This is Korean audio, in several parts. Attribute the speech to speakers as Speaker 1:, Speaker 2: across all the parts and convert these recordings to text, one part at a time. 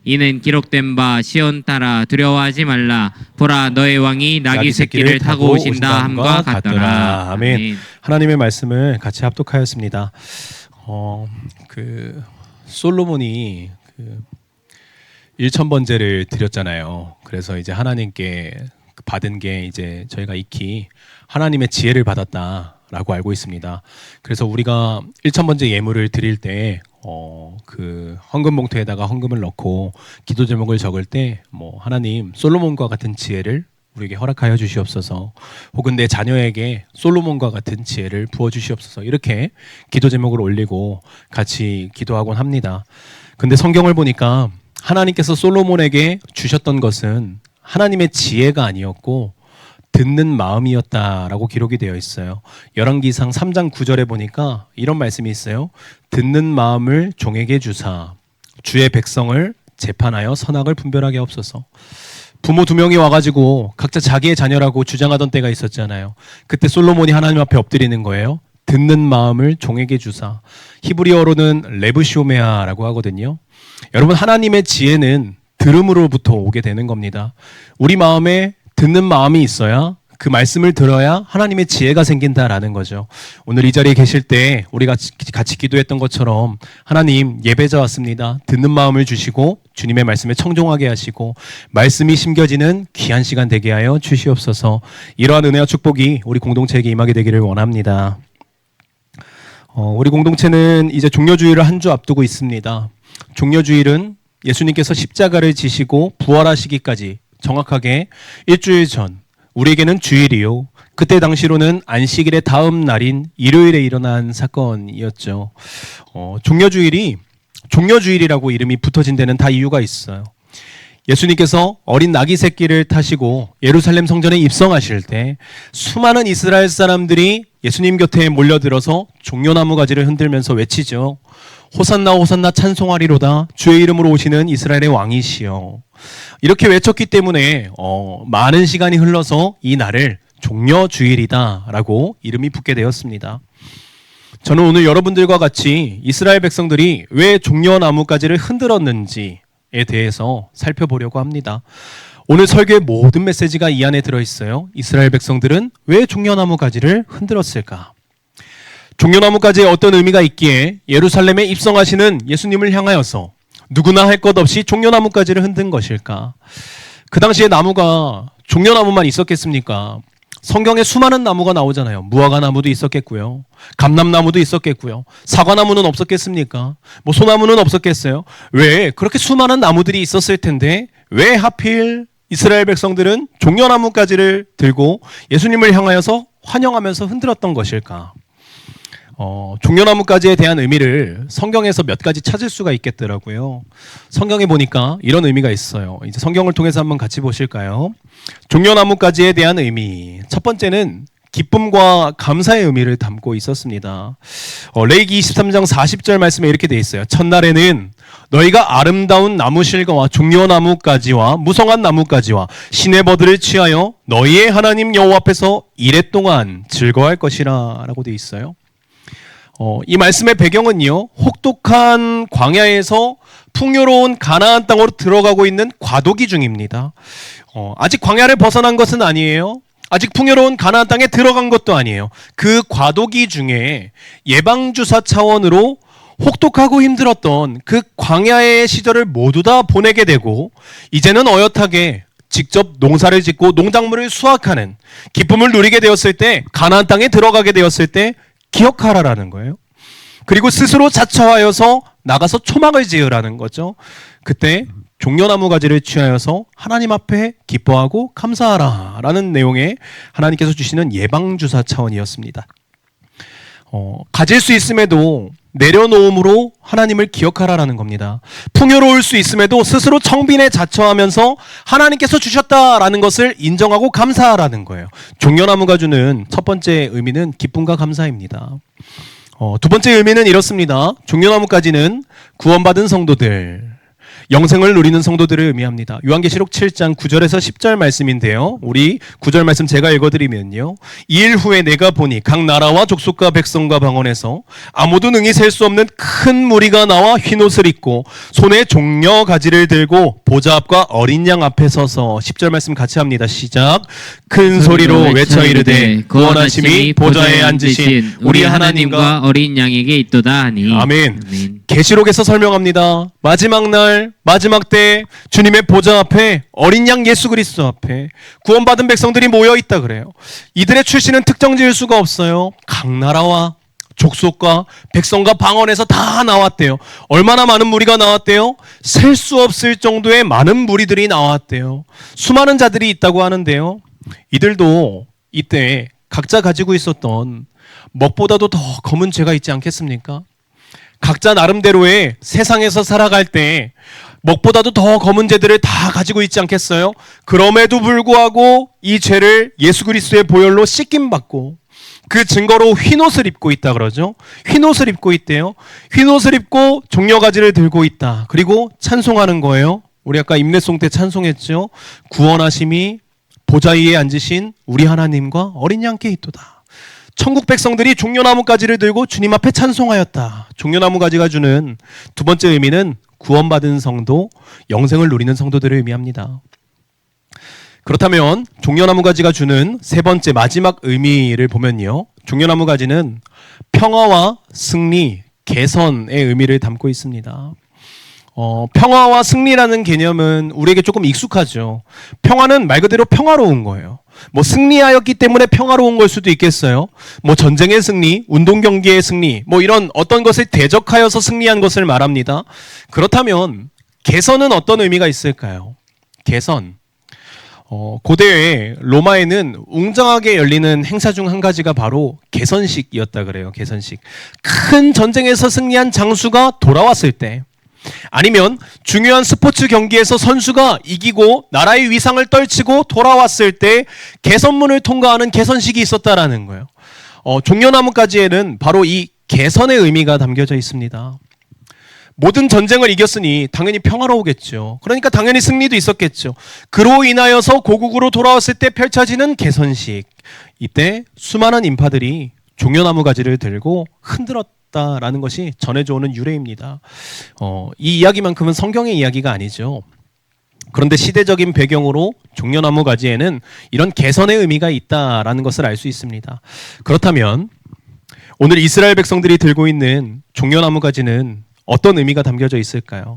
Speaker 1: 이는 기록된 바 시온 따라 두려워하지 말라. 보라 너의 왕이 나귀 새끼를 타고 오신다 함과 같더라.
Speaker 2: 아멘. 하나님의 말씀을 같이 합독하였습니다. 솔로몬이 1,000번제를 드렸잖아요. 그래서 이제 하나님께 받은 게 이제 저희가 익히 하나님의 지혜를 받았다라고 알고 있습니다. 그래서 우리가 1,000번제 예물을 드릴 때 헌금 봉투에다가 헌금을 넣고 기도 제목을 적을 때 하나님 솔로몬과 같은 지혜를 우리에게 허락하여 주시옵소서, 혹은 내 자녀에게 솔로몬과 같은 지혜를 부어 주시옵소서, 이렇게 기도 제목을 올리고 같이 기도하곤 합니다. 근데 성경을 보니까 하나님께서 솔로몬에게 주셨던 것은 하나님의 지혜가 아니었고 듣는 마음이었다라고 기록이 되어 있어요. 열왕기상 3장 9절에 보니까 이런 말씀이 있어요. 듣는 마음을 종에게 주사 주의 백성을 재판하여 선악을 분별하게 하옵소서. 부모 2명이 와가지고 각자 자기의 자녀라고 주장하던 때가 있었잖아요. 그때 솔로몬이 하나님 앞에 엎드리는 거예요. 듣는 마음을 종에게 주사. 히브리어로는 레브쇼메아라고 하거든요. 여러분, 하나님의 지혜는 들음으로부터 오게 되는 겁니다. 우리 마음에 듣는 마음이 있어야, 그 말씀을 들어야 하나님의 지혜가 생긴다라는 거죠. 오늘 이 자리에 계실 때 우리가 같이 기도했던 것처럼 하나님, 예배자 왔습니다. 듣는 마음을 주시고 주님의 말씀에 청종하게 하시고 말씀이 심겨지는 귀한 시간 되게 하여 주시옵소서. 이러한 은혜와 축복이 우리 공동체에게 임하게 되기를 원합니다. 우리 공동체는 이제 종려주일을 한 주 앞두고 있습니다. 종려주일은 예수님께서 십자가를 지시고 부활하시기까지 정확하게 일주일 전, 우리에게는 주일이요, 그때 당시로는 안식일의 다음 날인 일요일에 일어난 사건이었죠. 종려주일이라고 이름이 붙어진 데는 다 이유가 있어요. 예수님께서 어린 나귀 새끼를 타시고 예루살렘 성전에 입성하실 때 수많은 이스라엘 사람들이 예수님 곁에 몰려들어서 종려나무 가지를 흔들면서 외치죠. 호산나 호산나 찬송하리로다, 주의 이름으로 오시는 이스라엘의 왕이시여. 이렇게 외쳤기 때문에 많은 시간이 흘러서 이 날을 종려주일이다라고 이름이 붙게 되었습니다. 저는 오늘 여러분들과 같이 이스라엘 백성들이 왜 종려나무가지를 흔들었는지에 대해서 살펴보려고 합니다. 오늘 설교의 모든 메시지가 이 안에 들어있어요. 이스라엘 백성들은 왜 종려나무가지를 흔들었을까? 종려나무가지에 어떤 의미가 있기에 예루살렘에 입성하시는 예수님을 향하여서 누구나 할 것 없이 종려나무가지를 흔든 것일까? 그 당시에 나무가 종려나무만 있었겠습니까? 성경에 수많은 나무가 나오잖아요. 무화과나무도 있었겠고요, 감람나무도 있었겠고요, 사과나무는 없었겠습니까? 소나무는 없었겠어요? 왜 그렇게 수많은 나무들이 있었을 텐데 왜 하필 이스라엘 백성들은 종려나무가지를 들고 예수님을 향하여서 환영하면서 흔들었던 것일까? 종려나무가지에 대한 의미를 성경에서 몇 가지 찾을 수가 있겠더라고요. 성경에 보니까 이런 의미가 있어요. 이제 성경을 통해서 한번 같이 보실까요? 종려나무가지에 대한 의미. 첫 번째는 기쁨과 감사의 의미를 담고 있었습니다. 레위기 23장 40절 말씀에 이렇게 돼 있어요. 첫날에는 너희가 아름다운 나무실과와 종려나무가지와 무성한 나무가지와 시내버들을 취하여 너희의 하나님 여호와 앞에서 이래 동안 즐거워할 것이라 라고 돼 있어요. 이 말씀의 배경은요, 혹독한 광야에서 풍요로운 가나안 땅으로 들어가고 있는 과도기 중입니다. 아직 광야를 벗어난 것은 아니에요. 아직 풍요로운 가나안 땅에 들어간 것도 아니에요. 그 과도기 중에 예방주사 차원으로 혹독하고 힘들었던 그 광야의 시절을 모두 다 보내게 되고 이제는 어엿하게 직접 농사를 짓고 농작물을 수확하는 기쁨을 누리게 되었을 때, 가나안 땅에 들어가게 되었을 때 기억하라라는 거예요. 그리고 스스로 자처하여서 나가서 초막을 지으라는 거죠. 그때 종려나무가지를 취하여서 하나님 앞에 기뻐하고 감사하라라는 내용의 하나님께서 주시는 예방주사 차원이었습니다. 가질 수 있음에도 내려놓음으로 하나님을 기억하라라는 겁니다. 풍요로울 수 있음에도 스스로 청빈에 자처하면서 하나님께서 주셨다라는 것을 인정하고 감사하라는 거예요. 종려나무가 주는 첫 번째 의미는 기쁨과 감사입니다. 두 번째 의미는 이렇습니다. 종려나무까지는 구원받은 성도들, 영생을 누리는 성도들을 의미합니다. 요한계시록 7장 9절에서 10절 말씀인데요. 우리 9절 말씀 제가 읽어드리면요. 2일 후에 내가 보니 각 나라와 족속과 백성과 방언에서 아무도 능히 셀 수 없는 큰 무리가 나와 흰옷을 입고 손에 종려 가지를 들고 보좌 앞과 어린 양 앞에 서서 10절 말씀 같이 합니다. 시작. 큰 소리로 외쳐 이르되 구원하심이 보좌에 앉으신 우리 하나님과
Speaker 1: 어린 양에게 있도다 하니.
Speaker 2: 아멘. 계시록에서 설명합니다. 마지막 날, 마지막 때 주님의 보좌 앞에 어린 양 예수 그리스도 앞에 구원받은 백성들이 모여 있다 그래요. 이들의 출신은 특정 지을 수가 없어요. 각 나라와 족속과 백성과 방언에서 다 나왔대요. 얼마나 많은 무리가 나왔대요? 셀 수 없을 정도의 많은 무리들이 나왔대요. 수많은 자들이 있다고 하는데요. 이들도 이때 각자 가지고 있었던 먹보다도 더 검은 죄가 있지 않겠습니까? 각자 나름대로의 세상에서 살아갈 때 먹보다도 더 검은 죄들을 다 가지고 있지 않겠어요? 그럼에도 불구하고 이 죄를 예수 그리스도의 보혈로 씻김받고 그 증거로 흰옷을 입고 있다 그러죠. 흰옷을 입고 있대요. 흰옷을 입고 종려가지를 들고 있다. 그리고 찬송하는 거예요. 우리 아까 임례송 때 찬송했죠. 구원하심이 보좌 위에 앉으신 우리 하나님과 어린 양께 있도다. 천국 백성들이 종려나무 가지를 들고 주님 앞에 찬송하였다. 종려나무 가지가 주는 두 번째 의미는 구원받은 성도, 영생을 누리는 성도들을 의미합니다. 그렇다면 종려나무 가지가 주는 세 번째 마지막 의미를 보면요. 종려나무 가지는 평화와 승리, 개선의 의미를 담고 있습니다. 평화와 승리라는 개념은 우리에게 조금 익숙하죠. 평화는 말 그대로 평화로운 거예요. 뭐 승리하였기 때문에 평화로운 걸 수도 있겠어요. 뭐 전쟁의 승리, 운동 경기의 승리, 뭐 이런 어떤 것을 대적하여서 승리한 것을 말합니다. 그렇다면 개선은 어떤 의미가 있을까요? 개선. 고대 로마에는 웅장하게 열리는 행사 중 한 가지가 바로 개선식이었다 그래요. 개선식. 큰 전쟁에서 승리한 장수가 돌아왔을 때, 아니면 중요한 스포츠 경기에서 선수가 이기고 나라의 위상을 떨치고 돌아왔을 때 개선문을 통과하는 개선식이 있었다라는 거예요. 종려나무 가지에는 바로 이 개선의 의미가 담겨져 있습니다. 모든 전쟁을 이겼으니 당연히 평화로우겠죠. 그러니까 당연히 승리도 있었겠죠. 그로 인하여서 고국으로 돌아왔을 때 펼쳐지는 개선식. 이때 수많은 인파들이 종려나무 가지를 들고 흔들었다라는 것이 전해져 오는 유래입니다. 이 이야기만큼은 성경의 이야기가 아니죠. 그런데 시대적인 배경으로 종려나무 가지에는 이런 개선의 의미가 있다라는 것을 알 수 있습니다. 그렇다면 오늘 이스라엘 백성들이 들고 있는 종려나무 가지는 어떤 의미가 담겨져 있을까요?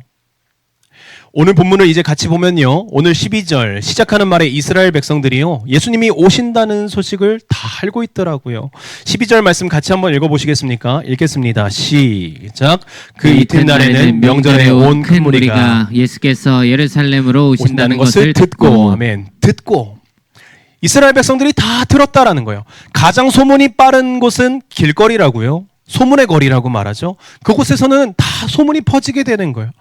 Speaker 2: 오늘 본문을 이제 같이 보면요. 오늘 12절 시작하는 말에 이스라엘 백성들이요. 예수님이 오신다는 소식을 다 알고 있더라고요. 12절 말씀 같이 한번 읽어보시겠습니까? 읽겠습니다. 시작. 그 이튿날에는 명절에 온 큰 무리가
Speaker 1: 예수께서 예루살렘으로 오신다는
Speaker 2: 것을 듣고 아멘. 듣고 이스라엘 백성들이 다 들었다라는 거예요. 가장 소문이 빠른 곳은 길거리라고요. 소문의 거리라고 말하죠. 그곳에서는 다 소문이 퍼지게 되는 거예요.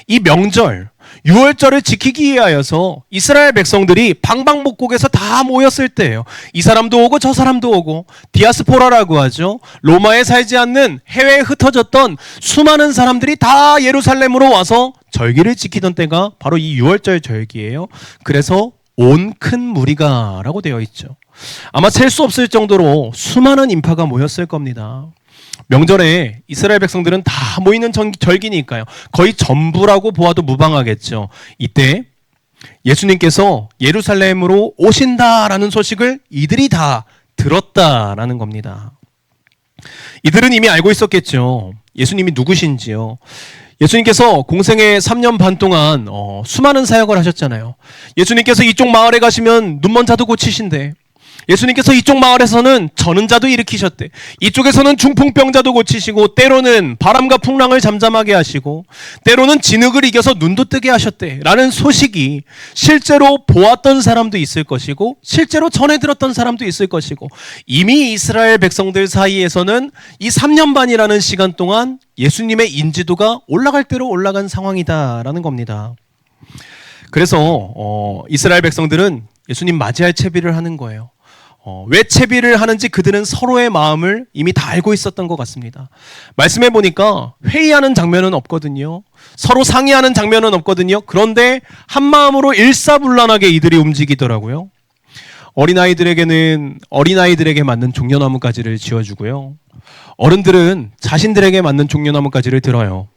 Speaker 2: 이 명절, 유월절을 지키기 위하여서 이스라엘 백성들이 방방곡곡에서 다 모였을 때예요. 이 사람도 오고 저 사람도 오고, 디아스포라라고 하죠. 로마에 살지 않는 해외에 흩어졌던 수많은 사람들이 다 예루살렘으로 와서 절기를 지키던 때가 바로 이 유월절 절기예요. 그래서 온 큰 무리가 라고 되어 있죠. 아마 셀 수 없을 정도로 수많은 인파가 모였을 겁니다. 명절에 이스라엘 백성들은 다 모이는 절기니까요. 거의 전부라고 보아도 무방하겠죠. 이때 예수님께서 예루살렘으로 오신다라는 소식을 이들이 다 들었다라는 겁니다. 이들은 이미 알고 있었겠죠. 예수님이 누구신지요. 예수님께서 공생의 3년 반 동안 수많은 사역을 하셨잖아요. 예수님께서 이쪽 마을에 가시면 눈먼 자도 고치신대. 예수님께서 이쪽 마을에서는 저는 자도 일으키셨대. 이쪽에서는 중풍병자도 고치시고, 때로는 바람과 풍랑을 잠잠하게 하시고, 때로는 진흙을 이겨서 눈도 뜨게 하셨대 라는 소식이 실제로 보았던 사람도 있을 것이고, 실제로 전해 들었던 사람도 있을 것이고, 이미 이스라엘 백성들 사이에서는 이 3년 반이라는 시간 동안 예수님의 인지도가 올라갈 대로 올라간 상황이다라는 겁니다. 그래서 이스라엘 백성들은 예수님 맞이할 채비를 하는 거예요. 왜 채비를 하는지 그들은 서로의 마음을 이미 다 알고 있었던 것 같습니다. 말씀해 보니까 회의하는 장면은 없거든요. 서로 상의하는 장면은 없거든요. 그런데 한 마음으로 일사불란하게 이들이 움직이더라고요. 어린아이들에게는 어린아이들에게 맞는 종려나무 가지를 지어주고요. 어른들은 자신들에게 맞는 종려나무 가지를 들어요.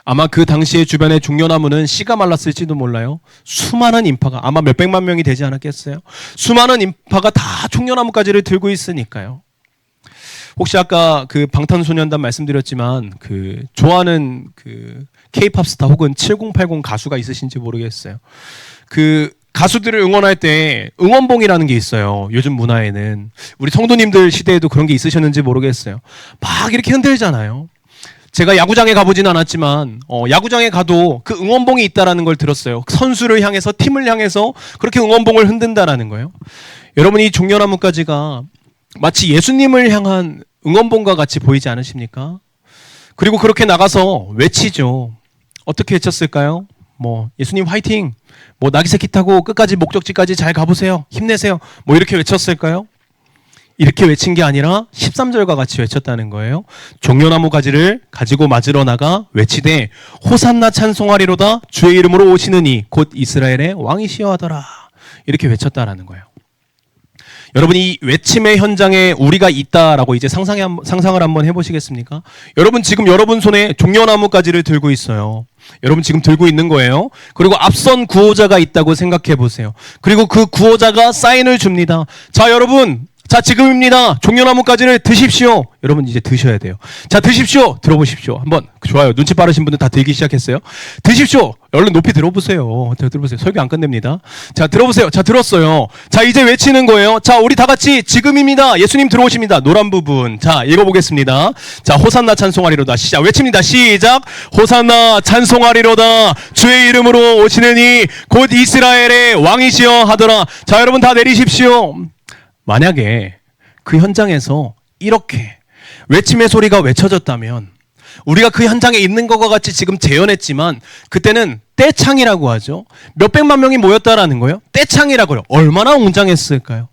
Speaker 2: 아마 그 당시에 주변의 종려나무는 씨가 말랐을지도 몰라요. 수많은 인파가 아마 몇백만 명이 되지 않았겠어요? 수많은 인파가 다 종려나무 가지를 들고 있으니까요. 혹시 아까 그 방탄소년단 말씀드렸지만 그 좋아하는 그 K-팝 스타 혹은 7080 가수가 있으신지 모르겠어요. 그 가수들을 응원할 때 응원봉이라는 게 있어요. 요즘 문화에는 우리 성도님들 시대에도 그런 게 있으셨는지 모르겠어요. 막 이렇게 흔들잖아요. 제가 야구장에 가보진 않았지만 야구장에 가도 그 응원봉이 있다라는 걸 들었어요. 선수를 향해서 팀을 향해서 그렇게 응원봉을 흔든다라는 거예요. 여러분 이 종려나무가지가 마치 예수님을 향한 응원봉과 같이 보이지 않으십니까? 그리고 그렇게 나가서 외치죠. 어떻게 외쳤을까요? 뭐 예수님 화이팅! 뭐 나귀새끼 타고 끝까지 목적지까지 잘 가보세요. 힘내세요. 뭐 이렇게 외쳤을까요? 이렇게 외친 게 아니라 13절과 같이 외쳤다는 거예요. 종려나무 가지를 가지고 맞으러 나가 외치되 호산나 찬송하리로다 주의 이름으로 오시는 이 곧 이스라엘의 왕이시여 하더라. 이렇게 외쳤다라는 거예요. 여러분 이 외침의 현장에 우리가 있다라고 이제 상상을 한번 해보시겠습니까? 여러분 지금 여러분 손에 종려나무 가지를 들고 있어요. 여러분 지금 들고 있는 거예요. 그리고 앞선 구호자가 있다고 생각해 보세요. 그리고 그 구호자가 사인을 줍니다. 자 여러분 자 지금입니다. 종려나무 가지를 드십시오. 여러분 이제 드셔야 돼요. 자 드십시오. 들어보십시오. 한번 좋아요. 눈치 빠르신 분들 다 들기 시작했어요. 드십시오. 얼른 높이 들어보세요. 들어보세요. 설교 안 끝냅니다. 자 들어보세요. 자 들었어요. 자 이제 외치는 거예요. 자 우리 다 같이 지금입니다. 예수님 들어오십니다. 노란 부분. 자 읽어보겠습니다. 자 호산나 찬송하리로다. 시작 외칩니다. 시작. 호산나 찬송하리로다. 주의 이름으로 오시느니 곧 이스라엘의 왕이시여 하더라. 자 여러분 다 내리십시오. 만약에 그 현장에서 이렇게 외침의 소리가 외쳐졌다면 우리가 그 현장에 있는 것과 같이 지금 재현했지만 그때는 떼창이라고 하죠. 몇백만 명이 모였다라는 거예요. 떼창이라고요. 얼마나 웅장했을까요?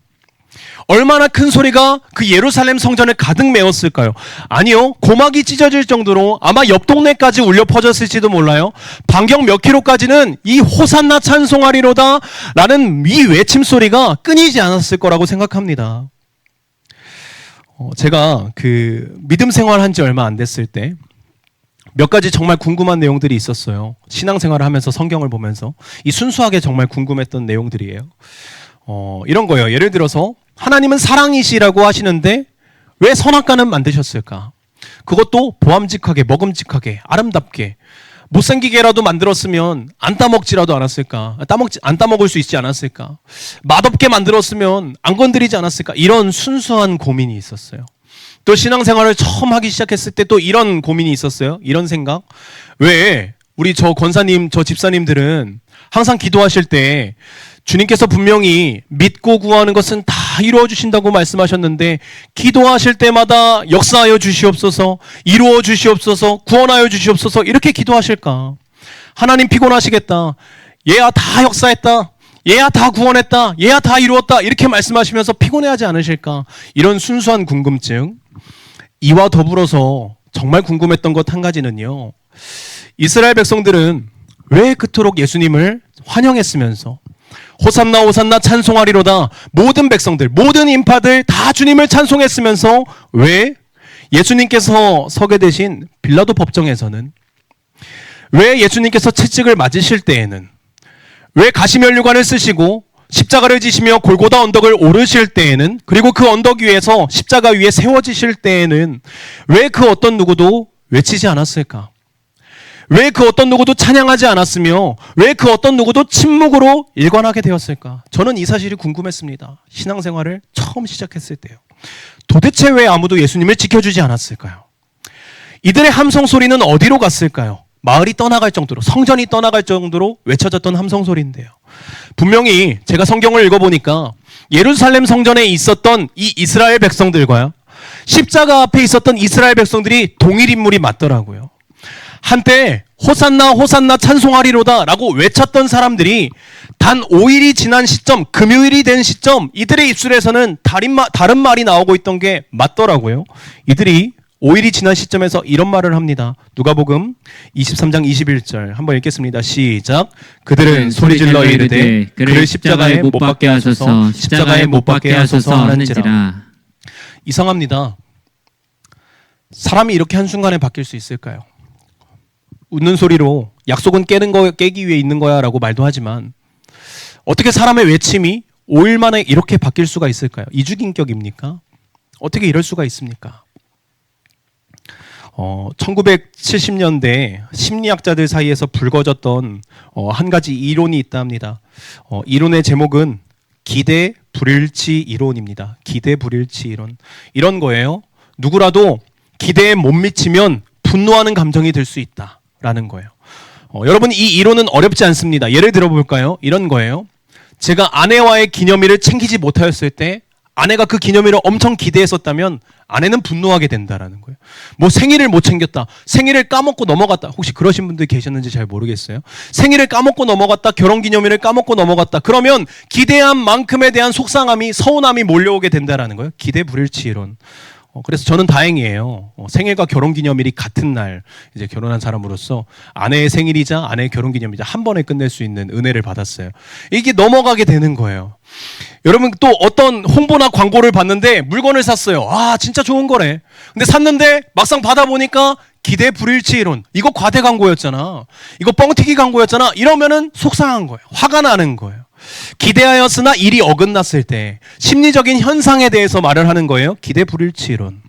Speaker 2: 얼마나 큰 소리가 그 예루살렘 성전을 가득 메웠을까요? 아니요. 고막이 찢어질 정도로 아마 옆 동네까지 울려 퍼졌을지도 몰라요. 반경 몇 킬로까지는 이 호산나 찬송하리로다 라는 이 외침 소리가 끊이지 않았을 거라고 생각합니다. 제가 그 믿음 생활한 지 얼마 안 됐을 때 몇 가지 정말 궁금한 내용들이 있었어요. 신앙생활을 하면서 성경을 보면서 이 순수하게 정말 궁금했던 내용들이에요. 이런 거예요. 예를 들어서 하나님은 사랑이시라고 하시는데 왜 선악과는 만드셨을까? 그것도 보암직하게, 먹음직하게, 아름답게, 못생기게라도 만들었으면 안 따먹지라도 않았을까? 안 따먹을 수 있지 않았을까? 맛없게 만들었으면 안 건드리지 않았을까? 이런 순수한 고민이 있었어요. 또 신앙생활을 처음 하기 시작했을 때 또 이런 고민이 있었어요. 이런 생각. 왜 우리 저 권사님, 저 집사님들은 항상 기도하실 때 주님께서 분명히 믿고 구하는 것은 다 이루어 주신다고 말씀하셨는데 기도하실 때마다 역사하여 주시옵소서, 이루어 주시옵소서, 구원하여 주시옵소서 이렇게 기도하실까? 하나님 피곤하시겠다. 얘야 다 역사했다. 얘야 다 구원했다. 얘야 다 이루었다. 이렇게 말씀하시면서 피곤해하지 않으실까? 이런 순수한 궁금증. 이와 더불어서 정말 궁금했던 것 한 가지는요. 이스라엘 백성들은 왜 그토록 예수님을 환영했으면서 호산나 호산나 찬송하리로다 모든 백성들 모든 인파들 다 주님을 찬송했으면서 왜 예수님께서 서게 되신 빌라도 법정에서는 왜 예수님께서 채찍을 맞으실 때에는 왜 가시면류관을 쓰시고 십자가를 지시며 골고다 언덕을 오르실 때에는 그리고 그 언덕 위에서 십자가 위에 세워지실 때에는 왜 그 어떤 누구도 외치지 않았을까? 왜 그 어떤 누구도 찬양하지 않았으며 왜 그 어떤 누구도 침묵으로 일관하게 되었을까? 저는 이 사실이 궁금했습니다. 신앙생활을 처음 시작했을 때요. 도대체 왜 아무도 예수님을 지켜주지 않았을까요? 이들의 함성 소리는 어디로 갔을까요? 마을이 떠나갈 정도로, 성전이 떠나갈 정도로 외쳐졌던 함성 소리인데요. 분명히 제가 성경을 읽어보니까 예루살렘 성전에 있었던 이 이스라엘 백성들과요, 십자가 앞에 있었던 이스라엘 백성들이 동일 인물이 맞더라고요. 한때 호산나 호산나 찬송하리로다 라고 외쳤던 사람들이 단 5일이 지난 시점, 금요일이 된 시점, 이들의 입술에서는 다른 말이 나오고 있던 게 맞더라고요. 이들이 5일이 지난 시점에서 이런 말을 합니다. 누가복음 23장 21절 한번 읽겠습니다. 시작. 그들은 소리질러 이르되 그를 십자가에 못 박게 하소서, 십자가에 못 박게 하소서 하는지라. 이상합니다. 사람이 이렇게 한순간에 바뀔 수 있을까요? 웃는 소리로 약속은 깨기 위해 있는 거야 라고 말도 하지만 어떻게 사람의 외침이 5일 만에 이렇게 바뀔 수가 있을까요? 이중인격입니까? 어떻게 이럴 수가 있습니까? 1970년대 심리학자들 사이에서 불거졌던 한 가지 이론이 있다 합니다. 이론의 제목은 기대 불일치 이론입니다. 기대 불일치 이론. 이런 거예요. 누구라도 기대에 못 미치면 분노하는 감정이 들 수 있다라는 거예요. 여러분 이 이론은 어렵지 않습니다. 예를 들어볼까요? 이런 거예요. 제가 아내와의 기념일을 챙기지 못하였을 때 아내가 그 기념일을 엄청 기대했었다면 아내는 분노하게 된다라는 거예요. 뭐 생일을 못 챙겼다. 생일을 까먹고 넘어갔다. 혹시 그러신 분들 계셨는지 잘 모르겠어요. 생일을 까먹고 넘어갔다. 결혼기념일을 까먹고 넘어갔다. 그러면 기대한 만큼에 대한 속상함이 서운함이 몰려오게 된다라는 거예요. 기대 불일치 이론. 그래서 저는 다행이에요. 생일과 결혼기념일이 같은 날 이제 결혼한 사람으로서 아내의 생일이자 아내의 결혼기념일이자 한 번에 끝낼 수 있는 은혜를 받았어요. 이게 넘어가게 되는 거예요. 여러분 또 어떤 홍보나 광고를 봤는데 물건을 샀어요. 아 진짜 좋은 거래. 근데 샀는데 막상 받아보니까 기대 불일치 이론. 이거 과대 광고였잖아. 이거 뻥튀기 광고였잖아. 이러면은 속상한 거예요. 화가 나는 거예요. 기대하였으나 일이 어긋났을 때 심리적인 현상에 대해서 말을 하는 거예요. 기대 불일치 이론.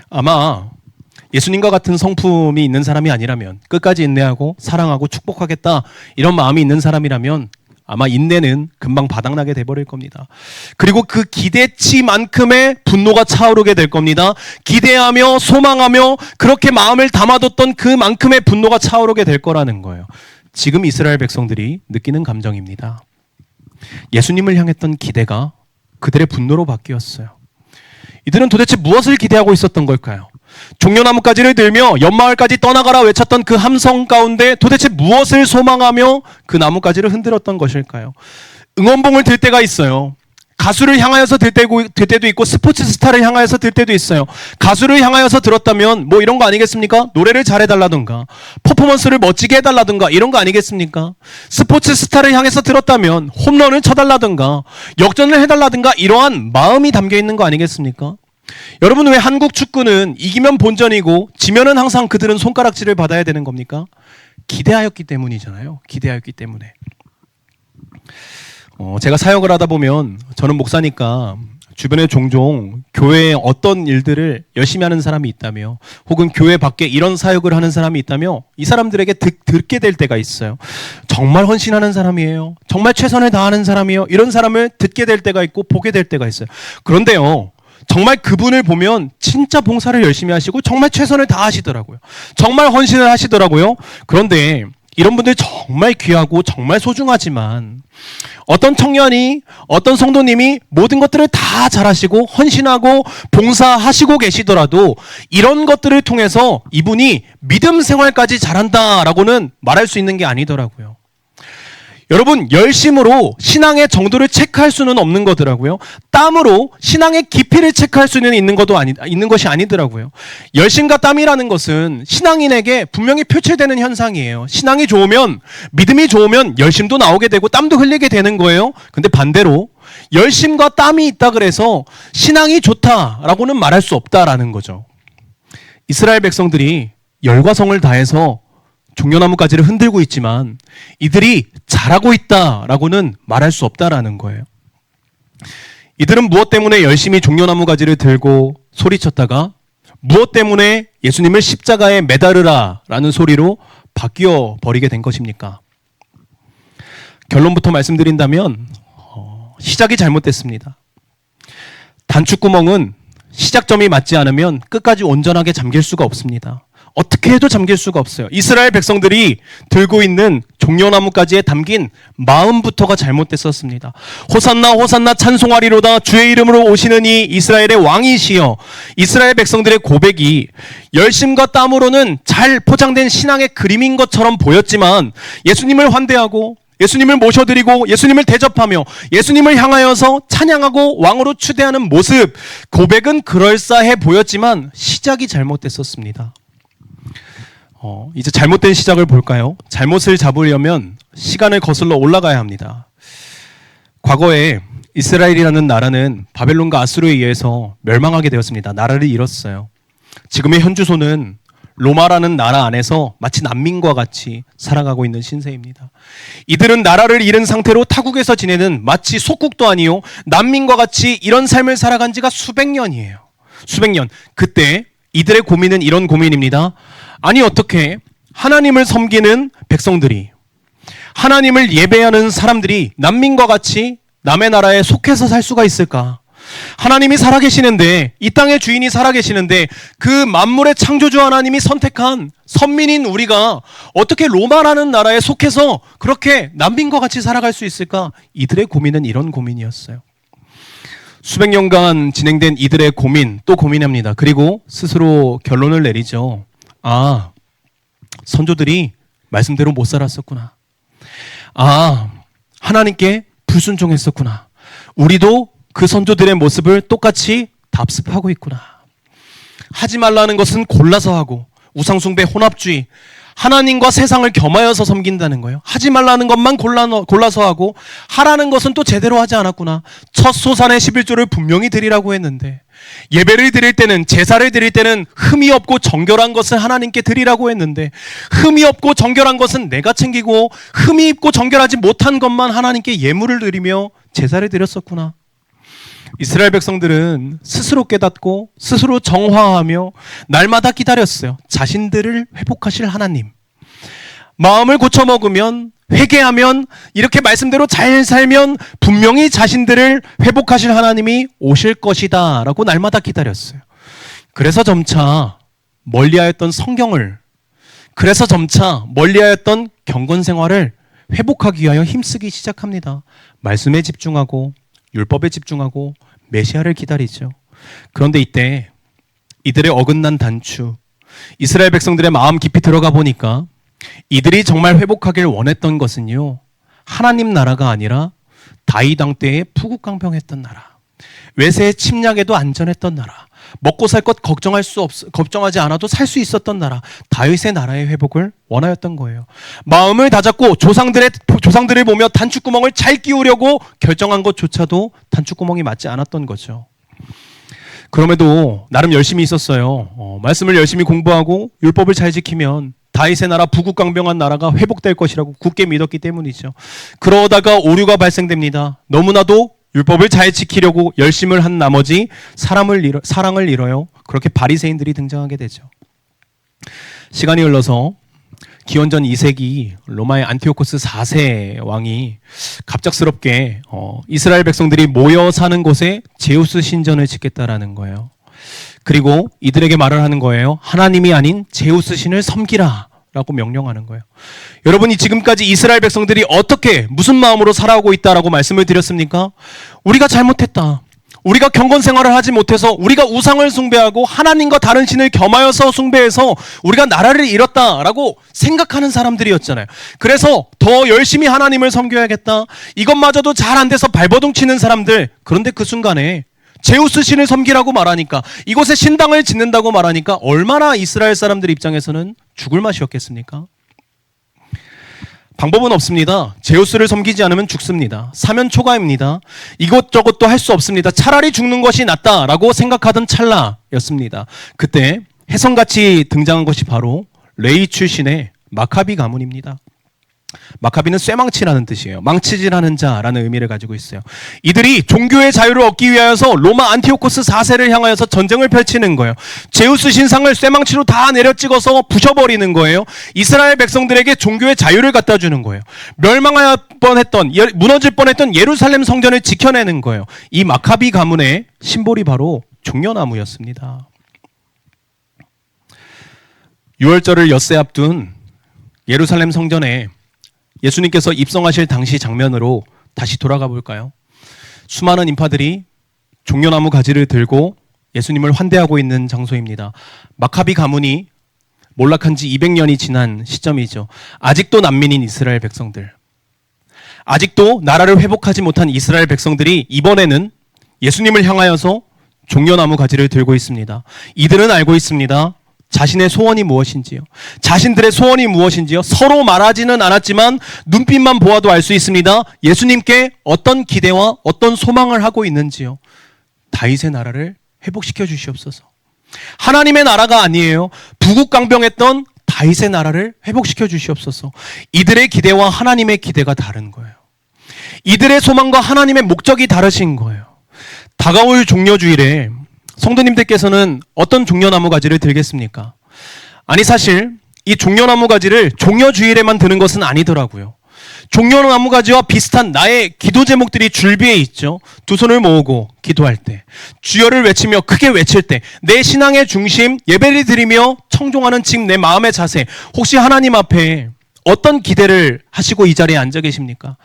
Speaker 2: 아마 예수님과 같은 성품이 있는 사람이 아니라면 끝까지 인내하고 사랑하고 축복하겠다 이런 마음이 있는 사람이라면 아마 인내는 금방 바닥나게 돼버릴 겁니다. 그리고 그 기대치만큼의 분노가 차오르게 될 겁니다. 기대하며 소망하며 그렇게 마음을 담아뒀던 그만큼의 분노가 차오르게 될 거라는 거예요. 지금 이스라엘 백성들이 느끼는 감정입니다. 예수님을 향했던 기대가 그들의 분노로 바뀌었어요. 이들은 도대체 무엇을 기대하고 있었던 걸까요? 종려나무가지를 들며 연마을까지 떠나가라 외쳤던 그 함성 가운데 도대체 무엇을 소망하며 그 나뭇가지를 흔들었던 것일까요? 응원봉을 들 때가 있어요. 가수를 향하여서 들 때도 있고 스포츠 스타를 향하여서 들 때도 있어요. 가수를 향하여서 들었다면 뭐 이런 거 아니겠습니까? 노래를 잘해달라든가 퍼포먼스를 멋지게 해달라든가 이런 거 아니겠습니까? 스포츠 스타를 향해서 들었다면 홈런을 쳐달라든가 역전을 해달라든가 이러한 마음이 담겨 있는 거 아니겠습니까? 여러분 왜 한국 축구는 이기면 본전이고 지면은 항상 그들은 손가락질을 받아야 되는 겁니까? 기대하였기 때문이잖아요. 기대하였기 때문에. 제가 사역을 하다 보면 저는 목사니까 주변에 종종 교회에 어떤 일들을 열심히 하는 사람이 있다며 혹은 교회 밖에 이런 사역을 하는 사람이 있다며 이 사람들에게 듣게 될 때가 있어요. 정말 헌신하는 사람이에요. 정말 최선을 다하는 사람이에요. 이런 사람을 듣게 될 때가 있고 보게 될 때가 있어요. 그런데요. 정말 그분을 보면 진짜 봉사를 열심히 하시고 정말 최선을 다하시더라고요. 정말 헌신을 하시더라고요. 그런데 이런 분들 정말 귀하고 정말 소중하지만 어떤 청년이 어떤 성도님이 모든 것들을 다 잘하시고 헌신하고 봉사하시고 계시더라도 이런 것들을 통해서 이분이 믿음 생활까지 잘한다라고는 말할 수 있는 게 아니더라고요. 여러분 열심으로 신앙의 정도를 체크할 수는 없는 거더라고요. 땀으로 신앙의 깊이를 체크할 수는 있는 것이 아니더라고요. 열심과 땀이라는 것은 신앙인에게 분명히 표출되는 현상이에요. 신앙이 좋으면 믿음이 좋으면 열심도 나오게 되고 땀도 흘리게 되는 거예요. 근데 반대로 열심과 땀이 있다 그래서 신앙이 좋다라고는 말할 수 없다라는 거죠. 이스라엘 백성들이 열과 성을 다해서 종려나무가지를 흔들고 있지만 이들이 잘하고 있다라고는 말할 수 없다라는 거예요. 이들은 무엇 때문에 열심히 종려나무가지를 들고 소리쳤다가 무엇 때문에 예수님을 십자가에 매달으라 라는 소리로 바뀌어 버리게 된 것입니까? 결론부터 말씀드린다면 시작이 잘못됐습니다. 단축구멍은 시작점이 맞지 않으면 끝까지 온전하게 잠길 수가 없습니다. 어떻게 해도 잠길 수가 없어요. 이스라엘 백성들이 들고 있는 종려나무가지에 담긴 마음부터가 잘못됐었습니다. 호산나 호산나 찬송하리로다 주의 이름으로 오시는 이 이스라엘의 왕이시여. 이스라엘 백성들의 고백이 열심과 땀으로는 잘 포장된 신앙의 그림인 것처럼 보였지만 예수님을 환대하고 예수님을 모셔드리고 예수님을 대접하며 예수님을 향하여서 찬양하고 왕으로 추대하는 모습, 고백은 그럴싸해 보였지만 시작이 잘못됐었습니다. 이제 잘못된 시작을 볼까요? 잘못을 잡으려면 시간을 거슬러 올라가야 합니다. 과거에 이스라엘이라는 나라는 바벨론과 아수르에 의해서 멸망하게 되었습니다. 나라를 잃었어요. 지금의 현 주소는 로마라는 나라 안에서 마치 난민과 같이 살아가고 있는 신세입니다. 이들은 나라를 잃은 상태로 타국에서 지내는 마치 속국도 아니요 난민과 같이 이런 삶을 살아간 지가 수백 년이에요. 수백 년. 그때 이들의 고민은 이런 고민입니다. 아니 어떻게 하나님을 섬기는 백성들이, 하나님을 예배하는 사람들이 난민과 같이 남의 나라에 속해서 살 수가 있을까? 하나님이 살아계시는데, 이 땅의 주인이 살아계시는데 그 만물의 창조주 하나님이 선택한 선민인 우리가 어떻게 로마라는 나라에 속해서 그렇게 난민과 같이 살아갈 수 있을까? 이들의 고민은 이런 고민이었어요. 수백 년간 진행된 이들의 고민, 또 고민합니다. 그리고 스스로 결론을 내리죠. 아, 선조들이 말씀대로 못 살았었구나. 아, 하나님께 불순종했었구나. 우리도 그 선조들의 모습을 똑같이 답습하고 있구나. 하지 말라는 것은 골라서 하고, 우상숭배, 혼합주의, 하나님과 세상을 겸하여서 섬긴다는 거예요. 하지 말라는 것만 골라서 하고 하라는 것은 또 제대로 하지 않았구나. 첫 소산의 11조를 분명히 드리라고 했는데, 예배를 드릴 때는, 제사를 드릴 때는 흠이 없고 정결한 것을 하나님께 드리라고 했는데, 흠이 없고 정결한 것은 내가 챙기고 흠이 있고 정결하지 못한 것만 하나님께 예물을 드리며 제사를 드렸었구나. 이스라엘 백성들은 스스로 깨닫고 스스로 정화하며 날마다 기다렸어요. 자신들을 회복하실 하나님. 마음을 고쳐먹으면, 회개하면, 이렇게 말씀대로 잘 살면 분명히 자신들을 회복하실 하나님이 오실 것이다 라고 날마다 기다렸어요. 그래서 점차 멀리하였던 성경을, 그래서 점차 멀리하였던 경건생활을 회복하기 위하여 힘쓰기 시작합니다. 말씀에 집중하고 율법에 집중하고 메시아를 기다리죠. 그런데 이때 이들의 어긋난 단추, 이스라엘 백성들의 마음 깊이 들어가 보니까 이들이 정말 회복하길 원했던 것은요, 하나님 나라가 아니라 다윗 왕 때의 푸국강병했던 나라, 외세의 침략에도 안전했던 나라, 먹고 살 것 걱정하지 않아도 살 수 있었던 나라, 다윗의 나라의 회복을 원하였던 거예요. 마음을 다잡고 조상들을 보며 단추구멍을 잘 끼우려고 결정한 것조차도 단추구멍이 맞지 않았던 거죠. 그럼에도 나름 열심히 있었어요. 말씀을 열심히 공부하고 율법을 잘 지키면 다윗의 나라, 부국강병한 나라가 회복될 것이라고 굳게 믿었기 때문이죠. 그러다가 오류가 발생됩니다. 너무나도 율법을 잘 지키려고 열심을 한 나머지 사랑을 잃어요. 그렇게 바리새인들이 등장하게 되죠. 시간이 흘러서 기원전 2세기 로마의 안티오코스 4세 왕이 갑작스럽게 이스라엘 백성들이 모여 사는 곳에 제우스 신전을 짓겠다라는 거예요. 그리고 이들에게 말을 하는 거예요. 하나님이 아닌 제우스 신을 섬기라 라고 명령하는 거예요. 여러분이 지금까지 이스라엘 백성들이 어떻게, 무슨 마음으로 살아오고 있다라고 말씀을 드렸습니까? 우리가 잘못했다. 우리가 경건 생활을 하지 못해서 우리가 우상을 숭배하고 하나님과 다른 신을 겸하여서 숭배해서 우리가 나라를 잃었다라고 생각하는 사람들이었잖아요. 그래서 더 열심히 하나님을 섬겨야겠다. 이것마저도 잘 안 돼서 발버둥 치는 사람들. 그런데 그 순간에 제우스 신을 섬기라고 말하니까, 이곳에 신당을 짓는다고 말하니까 얼마나 이스라엘 사람들 입장에서는 죽을 맛이었겠습니까? 방법은 없습니다. 제우스를 섬기지 않으면 죽습니다. 사면 초가입니다. 이것저것도 할 수 없습니다. 차라리 죽는 것이 낫다라고 생각하던 찰나였습니다. 그때 혜성같이 등장한 것이 바로 레위 출신의 마카비 가문입니다. 마카비는 쇠망치라는 뜻이에요. 망치질하는 자라는 의미를 가지고 있어요. 이들이 종교의 자유를 얻기 위하여서 로마 안티오코스 4세를 향하여서 전쟁을 펼치는 거예요. 제우스 신상을 쇠망치로 다 내려찍어서 부셔버리는 거예요. 이스라엘 백성들에게 종교의 자유를 갖다 주는 거예요. 무너질 뻔했던 예루살렘 성전을 지켜내는 거예요. 이 마카비 가문의 심볼이 바로 종려나무였습니다. 유월절을 엿새 앞둔 예루살렘 성전에 예수님께서 입성하실 당시 장면으로 다시 돌아가 볼까요? 수많은 인파들이 종려나무 가지를 들고 예수님을 환대하고 있는 장소입니다. 마카비 가문이 몰락한 지 200년이 지난 시점이죠. 아직도 난민인 이스라엘 백성들, 아직도 나라를 회복하지 못한 이스라엘 백성들이 이번에는 예수님을 향하여서 종려나무 가지를 들고 있습니다. 이들은 알고 있습니다. 자신의 소원이 무엇인지요. 자신들의 소원이 무엇인지요. 서로 말하지는 않았지만 눈빛만 보아도 알 수 있습니다. 예수님께 어떤 기대와 어떤 소망을 하고 있는지요. 다윗의 나라를 회복시켜 주시옵소서. 하나님의 나라가 아니에요. 부국강병했던 다윗의 나라를 회복시켜 주시옵소서. 이들의 기대와 하나님의 기대가 다른 거예요. 이들의 소망과 하나님의 목적이 다르신 거예요. 다가올 종려주일에 성도님들께서는 어떤 종려나무 가지를 들겠습니까? 아니, 사실 이 종려나무 가지를 종려주일에만 드는 것은 아니더라고요. 종려나무 가지와 비슷한 나의 기도 제목들이 줄비에 있죠. 두 손을 모으고 기도할 때, 주여를 외치며 크게 외칠 때, 내 신앙의 중심, 예배를 드리며 청종하는 지금 내 마음의 자세, 혹시 하나님 앞에 어떤 기대를 하시고 이 자리에 앉아 계십니까?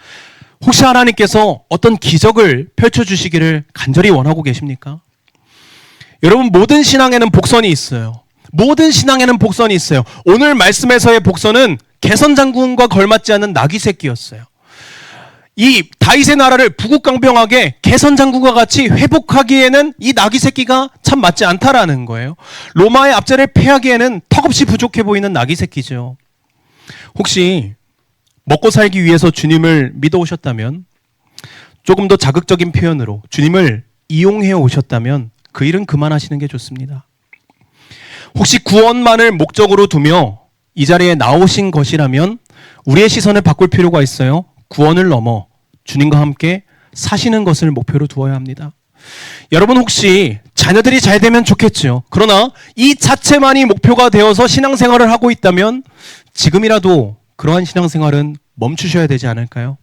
Speaker 2: 혹시 하나님께서 어떤 기적을 펼쳐주시기를 간절히 원하고 계십니까? 여러분, 모든 신앙에는 복선이 있어요. 모든 신앙에는 복선이 있어요. 오늘 말씀에서의 복선은 개선장군과 걸맞지 않은 나귀 새끼였어요. 이 다윗의 나라를 부국강병하게 개선장군과 같이 회복하기에는 이 나귀 새끼가 참 맞지 않다라는 거예요. 로마의 압제를 패하기에는 턱없이 부족해 보이는 나귀 새끼죠. 혹시 먹고 살기 위해서 주님을 믿어 오셨다면, 조금 더 자극적인 표현으로 주님을 이용해 오셨다면 그 일은 그만하시는 게 좋습니다. 혹시 구원만을 목적으로 두며 이 자리에 나오신 것이라면 우리의 시선을 바꿀 필요가 있어요. 구원을 넘어 주님과 함께 사시는 것을 목표로 두어야 합니다. 여러분, 혹시 자녀들이 잘 되면 좋겠죠. 그러나 이 자체만이 목표가 되어서 신앙생활을 하고 있다면 지금이라도 그러한 신앙생활은 멈추셔야 되지 않을까요?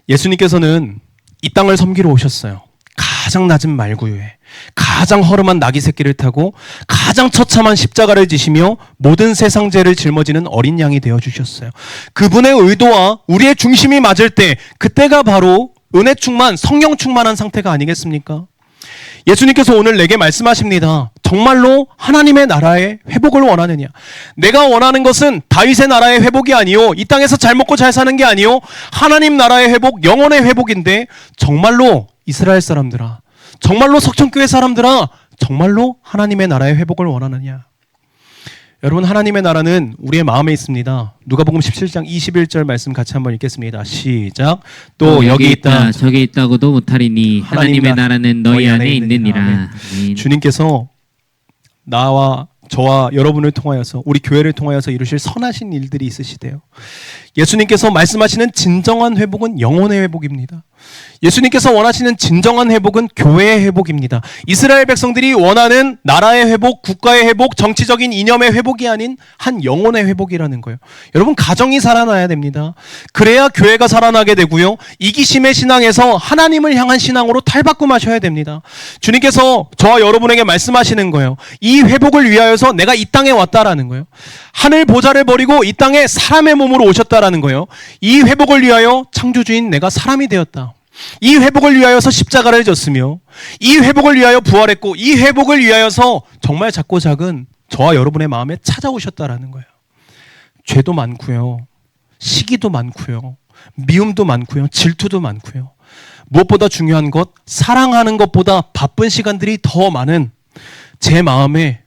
Speaker 2: 예수님께서는 이 땅을 섬기러 오셨어요. 가장 낮은 말구유에 가장 허름한 나귀 새끼를 타고 가장 처참한 십자가를 지시며 모든 세상 죄를 짊어지는 어린 양이 되어주셨어요. 그분의 의도와 우리의 중심이 맞을 때, 그때가 바로 은혜 충만, 성령 충만한 상태가 아니겠습니까? 예수님께서 오늘 내게 말씀하십니다. 정말로 하나님의 나라의 회복을 원하느냐? 내가 원하는 것은 다윗의 나라의 회복이 아니요, 이 땅에서 잘 먹고 잘 사는 게 아니요, 하나님 나라의 회복, 영혼의 회복인데, 정말로 이스라엘 사람들아, 정말로 석천교회 사람들아, 정말로 하나님의 나라의 회복을 원하느냐? 여러분, 하나님의 나라는 우리의 마음에 있습니다. 누가복음 17장 21절 말씀 같이 한번 읽겠습니다. 시작. 또 여기 있다
Speaker 1: 저기 있다고도 못하리니 하나님의 나라는 너희 안에 있느니라.
Speaker 2: 주님께서 나와 저와 여러분을 통하여서, 우리 교회를 통하여서 이루실 선하신 일들이 있으시대요. 예수님께서 말씀하시는 진정한 회복은 영혼의 회복입니다. 예수님께서 원하시는 진정한 회복은 교회의 회복입니다. 이스라엘 백성들이 원하는 나라의 회복, 국가의 회복, 정치적인 이념의 회복이 아닌 한 영혼의 회복이라는 거예요. 여러분, 가정이 살아나야 됩니다. 그래야 교회가 살아나게 되고요, 이기심의 신앙에서 하나님을 향한 신앙으로 탈바꿈하셔야 됩니다. 주님께서 저와 여러분에게 말씀하시는 거예요. 이 회복을 위하여서 내가 이 땅에 왔다라는 거예요. 하늘 보좌를 버리고 이 땅에 사람의 몸으로 오셨다라는 거예요. 이 회복을 위하여 창조주인 내가 사람이 되었다. 이 회복을 위하여서 십자가를 졌으며, 이 회복을 위하여 부활했고, 이 회복을 위하여서 정말 작고 작은 저와 여러분의 마음에 찾아오셨다라는 거예요. 죄도 많고요, 시기도 많고요, 미움도 많고요, 질투도 많고요. 무엇보다 중요한 것, 사랑하는 것보다 바쁜 시간들이 더 많은 제 마음에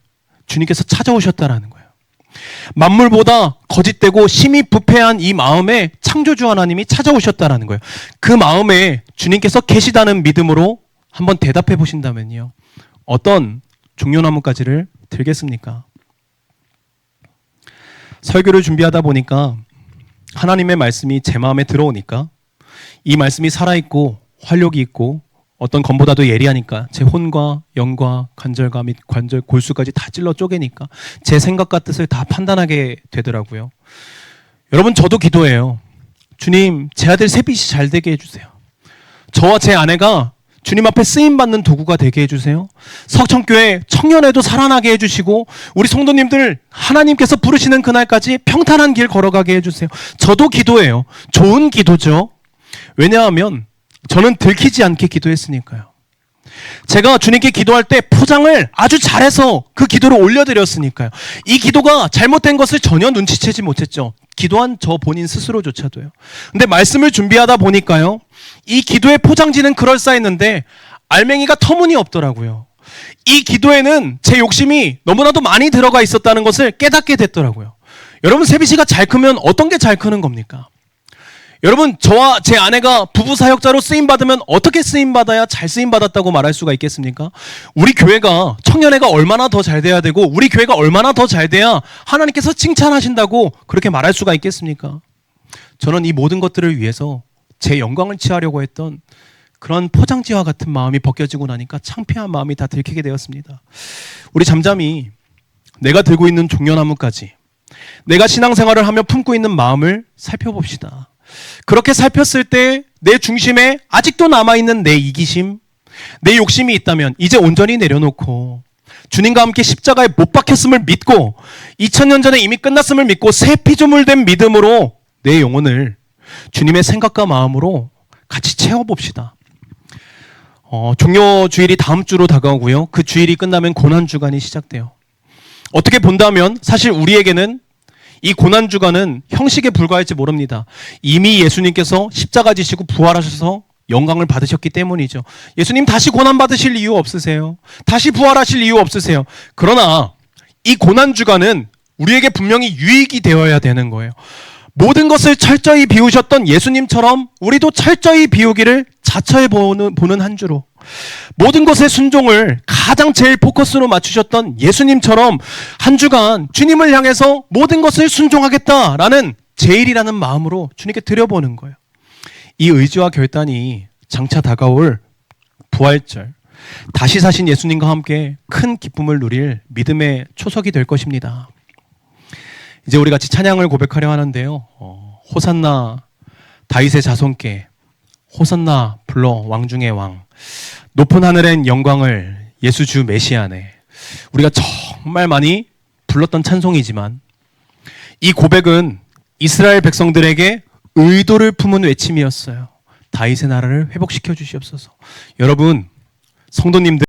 Speaker 2: 주님께서 찾아오셨다라는 거예요. 만물보다 거짓되고 심히 부패한 이 마음에 창조주 하나님이 찾아오셨다라는 거예요. 그 마음에 주님께서 계시다는 믿음으로 한번 대답해 보신다면요, 어떤 종려나무 가지를 들겠습니까? 설교를 준비하다 보니까 하나님의 말씀이 제 마음에 들어오니까, 이 말씀이 살아있고 활력이 있고 어떤 검보다도 예리하니까 제 혼과 영과 관절과 및 관절 골수까지 다 찔러 쪼개니까 제 생각과 뜻을 다 판단하게 되더라고요. 여러분, 저도 기도해요. 주님, 제 아들 셋빛이 잘 되게 해주세요. 저와 제 아내가 주님 앞에 쓰임받는 도구가 되게 해주세요. 석천교회 청년회도 살아나게 해주시고 우리 성도님들 하나님께서 부르시는 그날까지 평탄한 길 걸어가게 해주세요. 저도 기도해요. 좋은 기도죠. 왜냐하면 저는 들키지 않게 기도했으니까요. 제가 주님께 기도할 때 포장을 아주 잘해서 그 기도를 올려드렸으니까요. 이 기도가 잘못된 것을 전혀 눈치채지 못했죠. 기도한 저 본인 스스로조차도요. 근데 말씀을 준비하다 보니까요. 이 기도의 포장지는 그럴싸했는데 알맹이가 터무니없더라고요. 이 기도에는 제 욕심이 너무나도 많이 들어가 있었다는 것을 깨닫게 됐더라고요. 여러분, 세비씨가 잘 크면 어떤 게 잘 크는 겁니까? 여러분, 저와 제 아내가 부부 사역자로 쓰임받으면 어떻게 쓰임받아야 잘 쓰임받았다고 말할 수가 있겠습니까? 우리 교회가 청년회가 얼마나 더 잘 돼야 되고 우리 교회가 얼마나 더 잘 돼야 하나님께서 칭찬하신다고 그렇게 말할 수가 있겠습니까? 저는 이 모든 것들을 위해서 제 영광을 취하려고 했던 그런 포장지와 같은 마음이 벗겨지고 나니까 창피한 마음이 다 들키게 되었습니다. 우리 잠잠히 내가 들고 있는 종려나무까지 내가 신앙생활을 하며 품고 있는 마음을 살펴봅시다. 그렇게 살폈을 때 내 중심에 아직도 남아있는 내 이기심, 내 욕심이 있다면 이제 온전히 내려놓고 주님과 함께 십자가에 못 박혔음을 믿고 2000년 전에 이미 끝났음을 믿고 새 피조물 된 믿음으로 내 영혼을 주님의 생각과 마음으로 같이 채워봅시다. 종료주일이 다음 주로 다가오고요. 그 주일이 끝나면 고난주간이 시작돼요. 어떻게 본다면 사실 우리에게는 이 고난주간은 형식에 불과할지 모릅니다. 이미 예수님께서 십자가 지시고 부활하셔서 영광을 받으셨기 때문이죠. 예수님 다시 고난받으실 이유 없으세요. 다시 부활하실 이유 없으세요. 그러나 이 고난주간은 우리에게 분명히 유익이 되어야 되는 거예요. 모든 것을 철저히 비우셨던 예수님처럼 우리도 철저히 비우기를 자처해 보는 한 주로, 모든 것의 순종을 가장 제일 포커스로 맞추셨던 예수님처럼 한 주간 주님을 향해서 모든 것을 순종하겠다라는 제일이라는 마음으로 주님께 드려보는 거예요. 이 의지와 결단이 장차 다가올 부활절, 다시 사신 예수님과 함께 큰 기쁨을 누릴 믿음의 초석이 될 것입니다. 이제 우리 같이 찬양을 고백하려 하는데요. 호산나 다윗의 자손께, 호산나 불러 왕 중의 왕, 높은 하늘엔 영광을 예수 주 메시아네. 우리가 정말 많이 불렀던 찬송이지만 이 고백은 이스라엘 백성들에게 의도를 품은 외침이었어요. 다윗의 나라를 회복시켜 주시옵소서. 여러분, 성도님들,